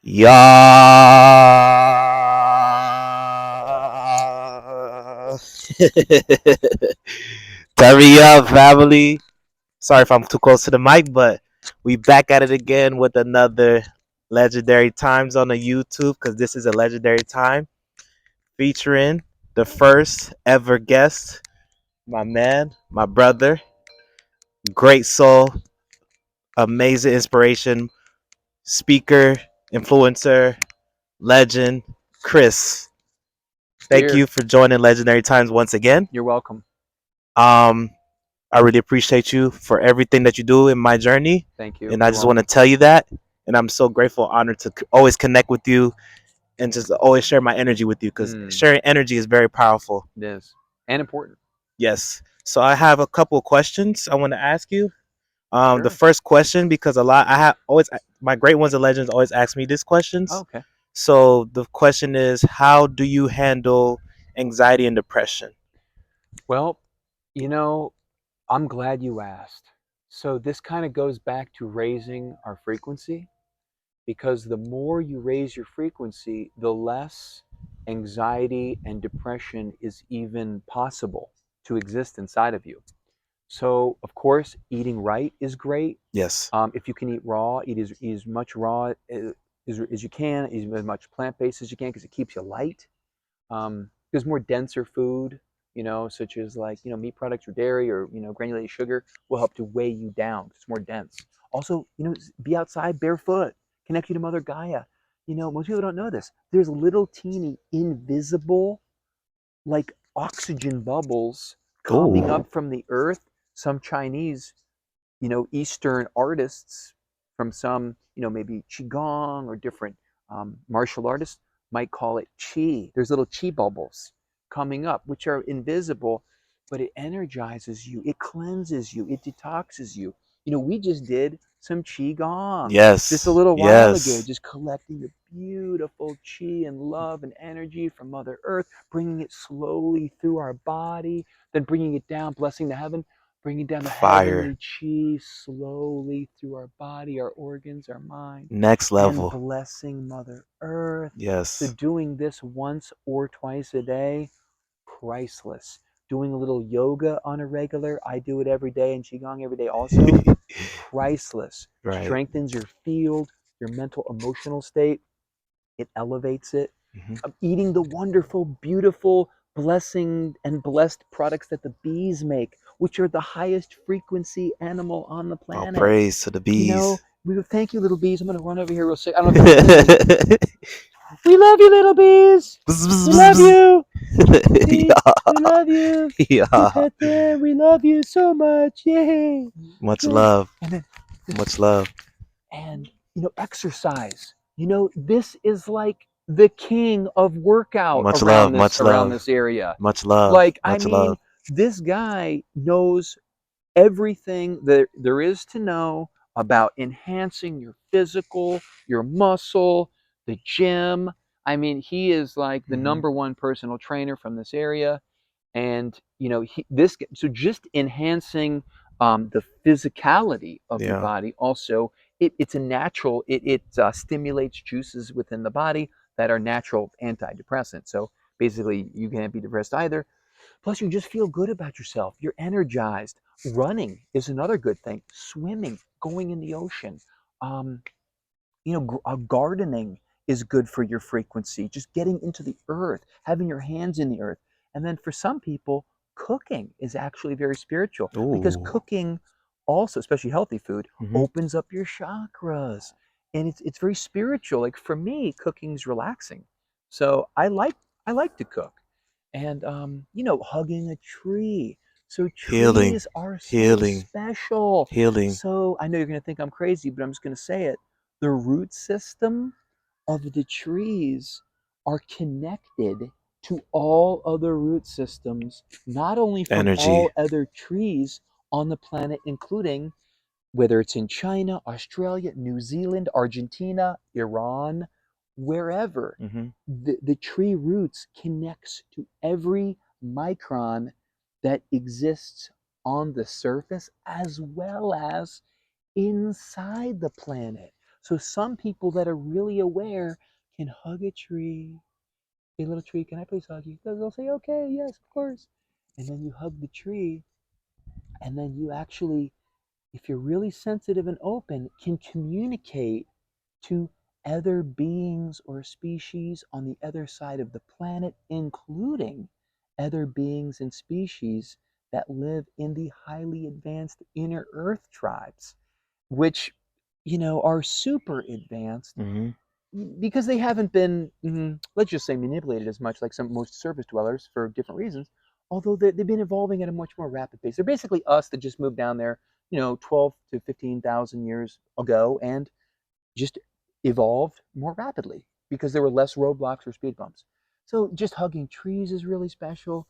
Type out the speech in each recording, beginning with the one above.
Yeah. Hurry up, family. Sorry if I'm too close to the mic, but we back at it again with another legendary times on the YouTube because this is a legendary time featuring the first ever guest, my man, my brother, great soul, amazing inspiration, speaker, influencer, legend, Chris. Thank Here, you for joining Legendary Times once again. you're welcome. Um, I really appreciate you for everything that you do in my journey, Thank you. and I You're just want to welcome. tell you that. And I'm so grateful, honored to always connect with you and just always share my energy with you because Mm, sharing energy is very powerful. it is. And important. Yes. So I have a couple of questions I want to ask you. The Sure. first question, because a lot I have always my great ones and legends always ask me these Oh, questions. okay. So the question is, how do you handle anxiety and depression? Well, you know, I'm glad you asked. So this kind of goes back to raising our frequency because the more you raise your frequency, the less anxiety and depression is even possible to exist inside of you. So, of course, eating right is great. Yes. If you can eat raw, eat as much raw as you can, eat as much plant based as you can because it keeps you light. There's more denser food, such as like meat products or dairy or granulated sugar will help to weigh you down. It's more dense. Also, be outside barefoot, connect you to Mother Gaia. Most people don't know this. There's little teeny invisible like oxygen bubbles coming Oh. up from the earth. Some Chinese Eastern artists from some, maybe Qigong or different martial artists might call it Qi. There's little Qi bubbles coming up, which are invisible, but it energizes you, it cleanses you, it detoxes you. We just did some Qigong just a Yes. little while ago, Yes. just collecting the beautiful Qi and love and energy from Mother Earth, bringing it slowly through our body, then bringing it down, blessing the heaven, bringing down the Fire. heavenly chi slowly through our body, our organs, our mind, Next and level. blessing Mother Earth. So, Yes. doing this once or twice a day, priceless. Doing a little yoga on a regular, I do it every day, and Qigong every day also, priceless. Right. Strengthens your field, your mental, emotional state, it elevates it. Hmm. Eating the wonderful, beautiful, blessing and blessed products that the bees make, which are the highest frequency animal on the All planet. praise to the bees. We thank you, little bees. I'm going to run over here real quick. I don't know if you can hear me. We love you, little bees. Bzz, bzz, We bzz, love bzz. you. See, Yeah. we love you. We Yeah. pet them. We love you so much. Yay. Much Good. love. And then, Much love. and exercise. This is like the king of workout Much around love. this Much around love. this area. Much love. Like, I Much mean, love. this guy knows everything that there is to know about enhancing your physical, your muscle, the gym. I mean, he is like the Hmm. number one personal trainer from this area. And so just enhancing the physicality of your Yeah. body. Also, it's a natural. It stimulates juices within the body that are natural antidepressants. So basically, you can't be depressed either. Plus, you just feel good about yourself. You're energized. Running is another good thing. Swimming, going in the ocean. Um, Gardening is good for your frequency. Just getting into the earth, having your hands in the earth. And then for some people, cooking is actually very spiritual because Ooh. cooking also, especially healthy food, Hmm. opens up your chakras. And it's very spiritual. Like for me, cooking's relaxing. So I like to cook. And hugging a tree. So Healing. trees are so Healing. special. Healing. So I know you're gonna think I'm crazy, but I'm just gonna say it. The root system of the trees are connected to all other root systems, not only from Energy. all other trees on the planet, including whether it's in China, Australia, New Zealand, Argentina, Iran, wherever. Hmm. The tree roots connects to every micron that exists on the surface as well as inside the planet. So some people that are really aware can hug a tree. Hey, little tree, can I please hug you? They'll say, okay, yes, of course. And then you hug the tree, and then you actually, if you're really sensitive and open, can communicate to other beings or species on the other side of the planet, including other beings and species that live in the highly advanced inner Earth tribes, which, are super advanced Mm-hmm. because they haven't been, let's just say, manipulated as much like some most surface dwellers for different reasons. Although they've been evolving at a much more rapid pace. They're basically us that just moved down there, 12 to 15,000 years ago, and just evolved more rapidly because there were less roadblocks or speed bumps. So just hugging trees is really special.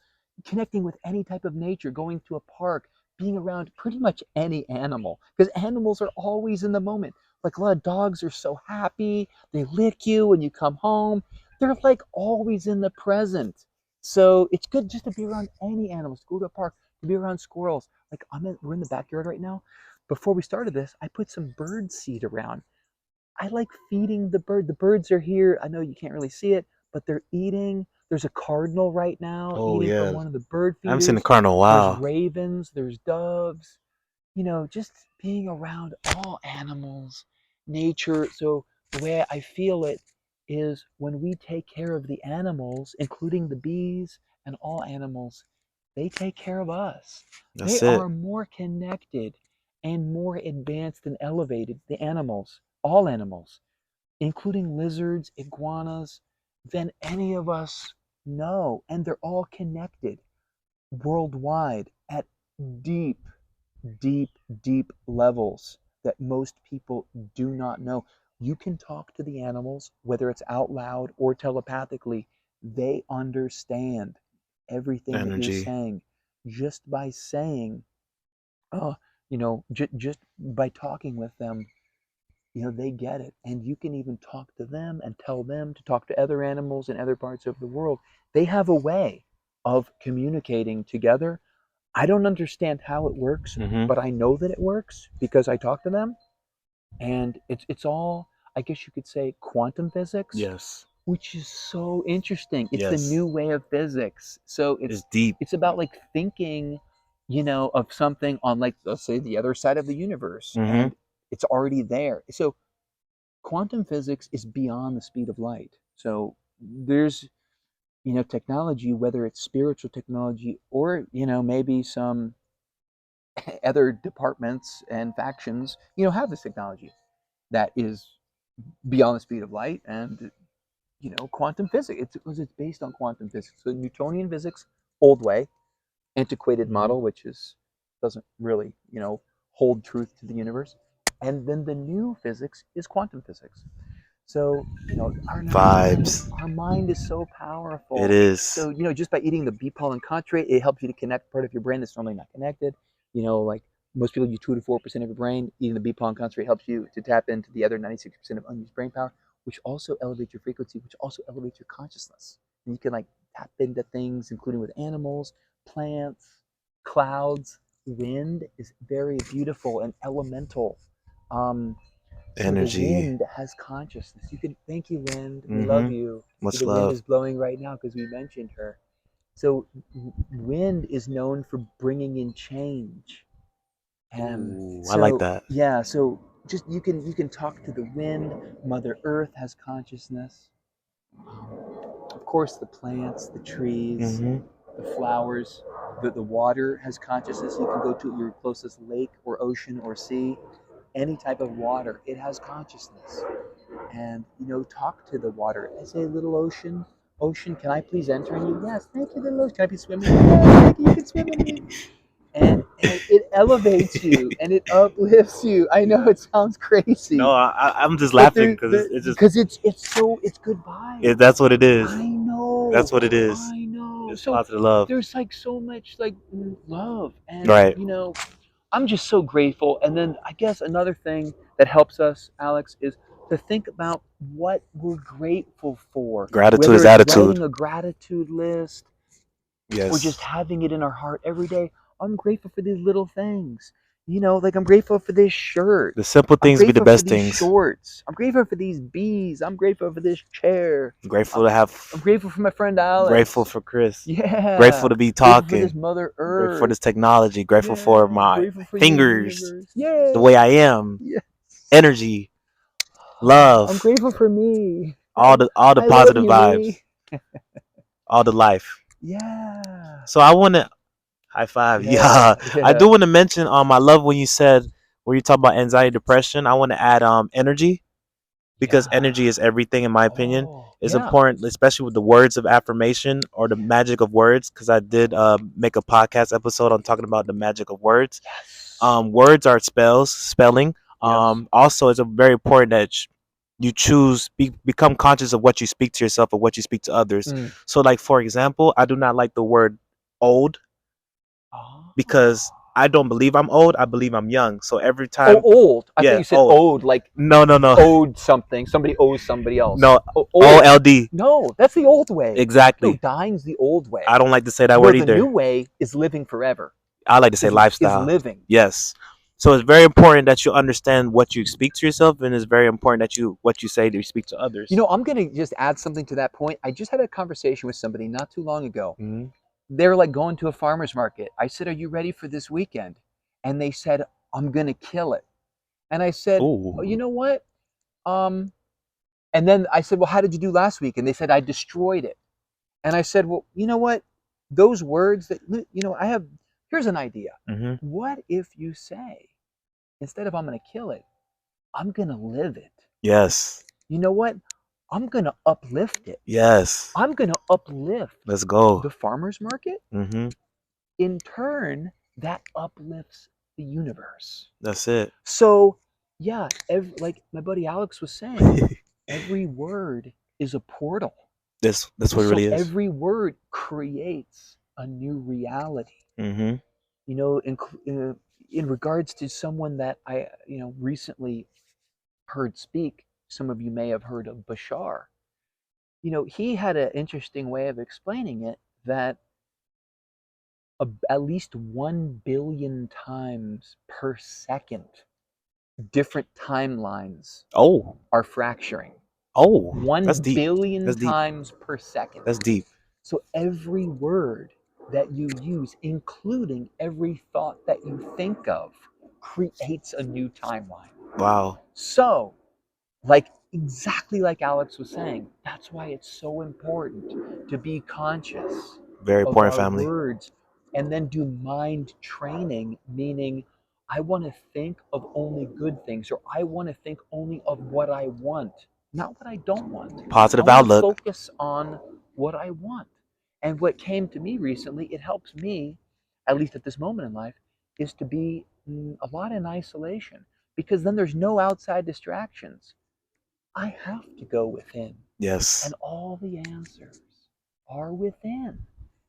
Connecting with any type of nature, going to a park, being around pretty much any animal, because animals are always in the moment. Like a lot of dogs are so happy, they lick you when you come home. They're like always in the present. So it's good just to be around any animals, to go to a park, to be around squirrels. Like we're in the backyard right now. Before we started this, I put some bird seed around. I like feeding the bird. The birds are here. I know you can't really see it, but they're eating. There's a cardinal right now Oh eating from yeah, one of the bird I haven't seen the feeders. car in a There's while. ravens, there's doves, just being around all animals, nature. So the way I feel it is when we take care of the animals, including the bees and all animals, they take care of us. They That's it. are more connected and more advanced and elevated, the animals, all animals, including lizards, iguanas, than any of us know. And they're all connected worldwide at deep, deep, deep levels that most people do not know. You can talk to the animals, whether it's out loud or telepathically, they understand everything that you're Energy. saying just by saying, oh, just by talking with them, they get it. And you can even talk to them and tell them to talk to other animals in other parts of the world. They have a way of communicating together. I don't understand how it works, Mm-hmm. but I know that it works because I talk to them. And it's all, I guess you could say, quantum physics, Yes. which is so interesting. It's the Yes. new way of physics. So It's it's deep. it's about like thinking, of something on, like, let's say, the other side of the universe, Mm-hmm. and it's already there. So quantum physics is beyond the speed of light. So there's, technology, whether it's spiritual technology or, maybe some other departments and factions, have this technology that is beyond the speed of light, and, quantum physics. It's based on quantum physics. So Newtonian physics, old way, antiquated Mm-hmm. model, which is doesn't really, hold truth to the universe. And then the new physics is quantum physics. So, Vibes. our mind is so It powerful. is. So, just by eating the bee pollen concentrate, it helps you to connect part of your brain that's normally not connected. Like most people use 2 to 4% of your brain. Eating the bee pollen concentrate helps you to tap into the other 96% of unused brain power, which also elevates your frequency, which also elevates your consciousness. And you can like tap into things, including with animals, plants, clouds. Wind is very beautiful and elemental. Um, the Energy. wind has consciousness. You can thank you, wind. We love Mm-hmm. you. See, Much the wind love. is blowing right now because we mentioned her. So wind is known for bringing in change. Ooh, I like So that. yeah, so just you can talk to the wind. Mother Earth has consciousness. Of course, the plants, the trees, Mm-hmm. the flowers, the water has consciousness. You can go to your closest lake or ocean or sea, any type of water. It has consciousness. And talk to the water. I say, little ocean, ocean, can I please enter in you? Yes, thank you, little ocean. Can I please swim in you? Yes, thank you, you can swim in me. And it elevates you and it uplifts you. I know it sounds No, crazy, I'm just but laughing because it's just because it's good that's vibes. what it is. I know, That's what it is. I know. It's So positive love. there's like so much like love, and Right. I'm just so grateful. And then I guess another thing that helps us, Alex, is to think about what we're grateful for, Gratitude whether is it's attitude. writing a gratitude list or just Yes. having it in our heart every day. I'm grateful for these little things. like I'm grateful for this shirt. The simple I'm things be the grateful for best these things. shorts. I'm grateful for these bees. I'm grateful for this chair. Grateful I'm, to have. I'm grateful for my friend Grateful Alex. for Chris. Yeah. Grateful to be Grateful for this talking. Mother Grateful for Earth. this technology. Grateful for Yeah. my Grateful for your fingers. universe. The way I Yay. am. Yes. Energy. I'm Love. grateful for me. All the I love positive you, me. vibes. All the life. Yeah. So I want to high five. Yeah. Yeah. I Yeah. do want to mention I love when you said when you talk about anxiety depression, I want to add energy because Yeah. energy is everything in my opinion. Oh, It's yeah. important, especially with the words of affirmation or the magic of words, because I did make a podcast episode on talking about the magic of words. Yes. Words are spelling. Yes. Also, it's a very important that you choose become conscious of what you speak to yourself or what you speak to others. Mm. So, like for example, I do not like the word old Oh. because I don't believe I'm old. I believe I'm young. So every Oh, time, old. I thought yeah, you said old. owed, like No, no, no, owed something. Somebody owes somebody else. no. Oh, O old. L D. No, that's the old way. No, Exactly. dying's the old I way. don't like to say that No, word the new either. way is living forever. I like to say Is lifestyle. living. Yes. So it's very important that you understand what you speak to yourself, and it's very important that you what you say to speak to others. I'm going to just add something to that point. I just had a conversation with somebody not too long ago. Mm-hmm. They're like going to a farmer's market. I said, "Are you ready for this weekend?" And they said, "I'm going to kill it." And I said, "Oh, you Ooh. know what?" Um, and then I said, "Well, how did you do last week?" And they said, "I destroyed it." And I said, "Well, you know what? Those words that, I have, here's an idea. Mm-hmm. What if you say, instead of I'm going to kill it, I'm going to live it? Yes. You know what? I'm going to uplift it. Yes. I'm going to uplift Let's go. the farmer's market. Mm-hmm. In turn, that uplifts the universe." That's it. So, yeah, like my buddy Alex was saying, every word is a portal. That's what it So really is. every word creates a new reality. Mm-hmm. You know, in regards to someone that I, recently heard speak, some of you may have heard of Bashar. He had an interesting way of explaining it that at least 1 billion times per second, different timelines Oh. are fracturing. Oh. That's 1 deep. billion That's deep. times per second. That's deep. So every word that you use, including every thought that you think of, creates a new timeline. Wow. So, like exactly like Alex was saying, that's why it's so important to be conscious Very of important our family. words and then do mind training, meaning I want to think of only good things or I want to think only of what I want, not what I don't want. I Positive want to outlook. focus on what I want. And what came to me recently, it helps me, at least at this moment in life, is to be a lot in isolation because then there's no outside distractions. I have to go within, Yes. and all the answers are within.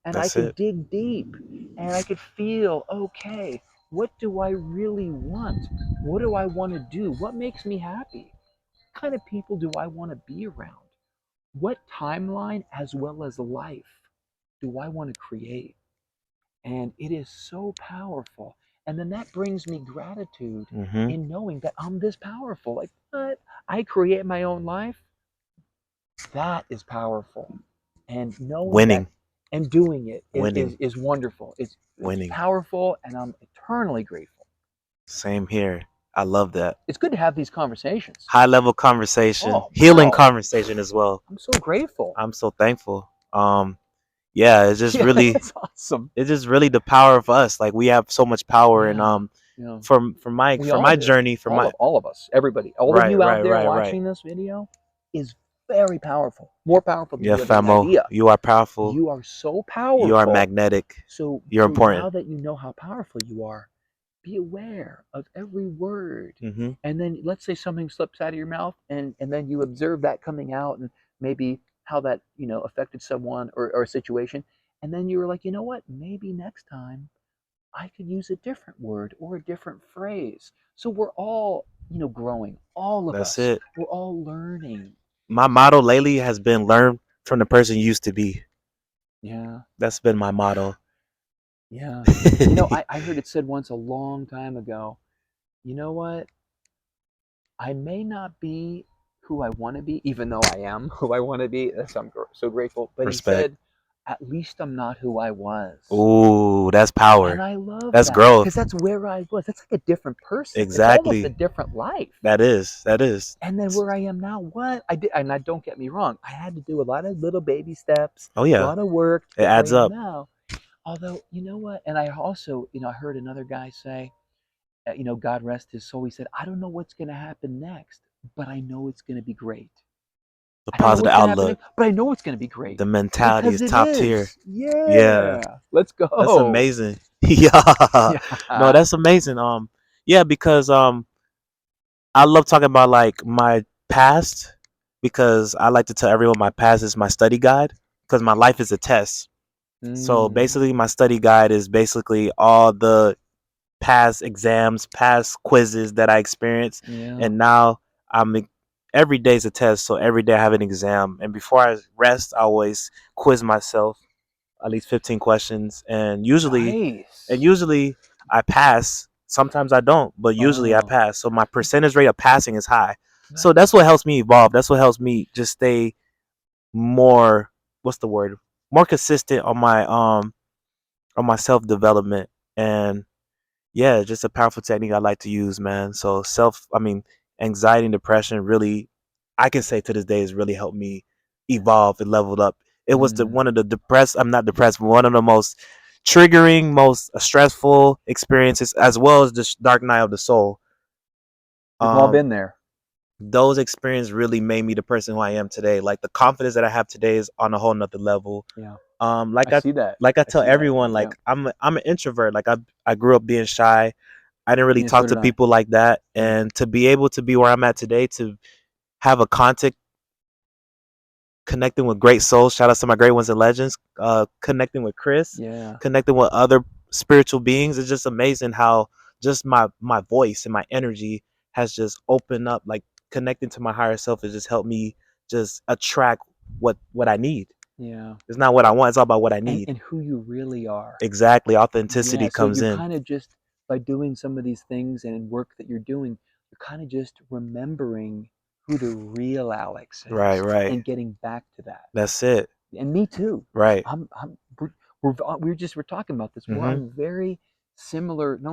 And I That's could it. dig deep and I could feel, okay, what do I really want? What do I want to do? What makes me happy? What kind of people do I want to be around? What timeline as well as life do I want to create? And it is so powerful. And then that brings me gratitude Mm-hmm. in knowing that I'm this powerful. Like, what? I create my own life. That is powerful. And knowing that Winning. and doing it Winning. is wonderful. It's Winning. powerful, and I'm eternally grateful. Same here. I love that. It's good to have these conversations. High level conversation, Oh, healing wow. conversation as well. I'm so grateful. I'm so thankful. Yeah, Yeah, that's awesome. it's just really the power of us. Like we have so much power, and Yeah. You know, we for all my do. journey, for my All of us, everybody, all of right, you out right, there right, right. watching this video is very powerful. More powerful than Yeah, you have any Famo, idea. you are powerful. You are so You are powerful. magnetic. So You're now important. that you know how powerful you are, be aware of every word. Mm-hmm. And then let's say something slips out of your mouth and then you observe that coming out and maybe how that, affected someone or a situation. And then you were like, you know what? Maybe next time I could use a different word or a different phrase. So we're all, growing. All of That's us. it. We're all learning. My motto lately has been learn from the person you used to be. Yeah. That's been my motto. Yeah. I heard it said once a long time ago, you know what? I may not be who I want to be, even though I am who I want to be. That's I'm so grateful. But he Respect. said, at least I'm not who I was. Ooh, that's And power. I love That's that because growth. that's where I was. That's like a different person. It's almost a Exactly. different life. That is. That is. And then where I am now, what I did, and I don't get me wrong, I had to do a lot of little baby steps, Oh a yeah. lot of work to It get where I adds am up. now. Although, you know what? And I also, I heard another guy say, God rest his soul. He said, I don't know what's going to happen next, but I know it's going to be great. The I don't know positive what's going to happen outlook. next, but I know it's going to be great The mentality because is it top tier. is. Yeah. Yeah. Let's That's go. amazing. Yeah. No, Yeah. that's amazing. Yeah, because I love talking about like my past because I like to tell everyone my past is my study guide because my life is a test. So Mm, basically my study guide is basically all the past exams, past quizzes that I experienced, yeah. and now I'm every day's a test. So every day I have an exam, and before I rest, I always quiz myself at least 15 questions, and Nice. usually I pass. Sometimes I don't, but usually I Oh, pass. So my percentage rate of passing is high. So nice. that's what helps me evolve. That's what helps me just stay more what's the word? More consistent on my self development. And yeah, just a powerful technique I like to use, man. So anxiety and depression really, I can say to this day has really helped me evolve and leveled up. It was the Mm. one of the depressed. I'm not depressed, but one of the most triggering, most stressful experiences, as well as the dark night of the soul. We've all Um, been there. those experiences really made me the person who I am today. Like the confidence that I have today is on a whole nother level. Yeah. Um, I like I see that. like I I tell see that. everyone, Yeah. like I'm an introvert. Like I grew up being shy. I didn't really Yeah, so talk to did I. people like that, Yeah. and to be able to be where I'm at today, to have a contact connecting with great souls. Shout out to my great ones and legends. Connecting with Chris, Yeah. connecting with other spiritual beings. It's just amazing how just my voice and my energy has just opened up. Like connecting to my higher self has just helped me just attract what I need. Yeah. It's not what I want. It's all about what I And need. who you really are. Exactly. Yeah, Authenticity so comes you're in. kind of just by doing some of these things and work that you're doing, you're kind of just remembering who the real Alex Right. is Right. and getting back to that. That's it. And me too. Right. I'm we're, we're talking about this. We're Hmm. on very similar, not only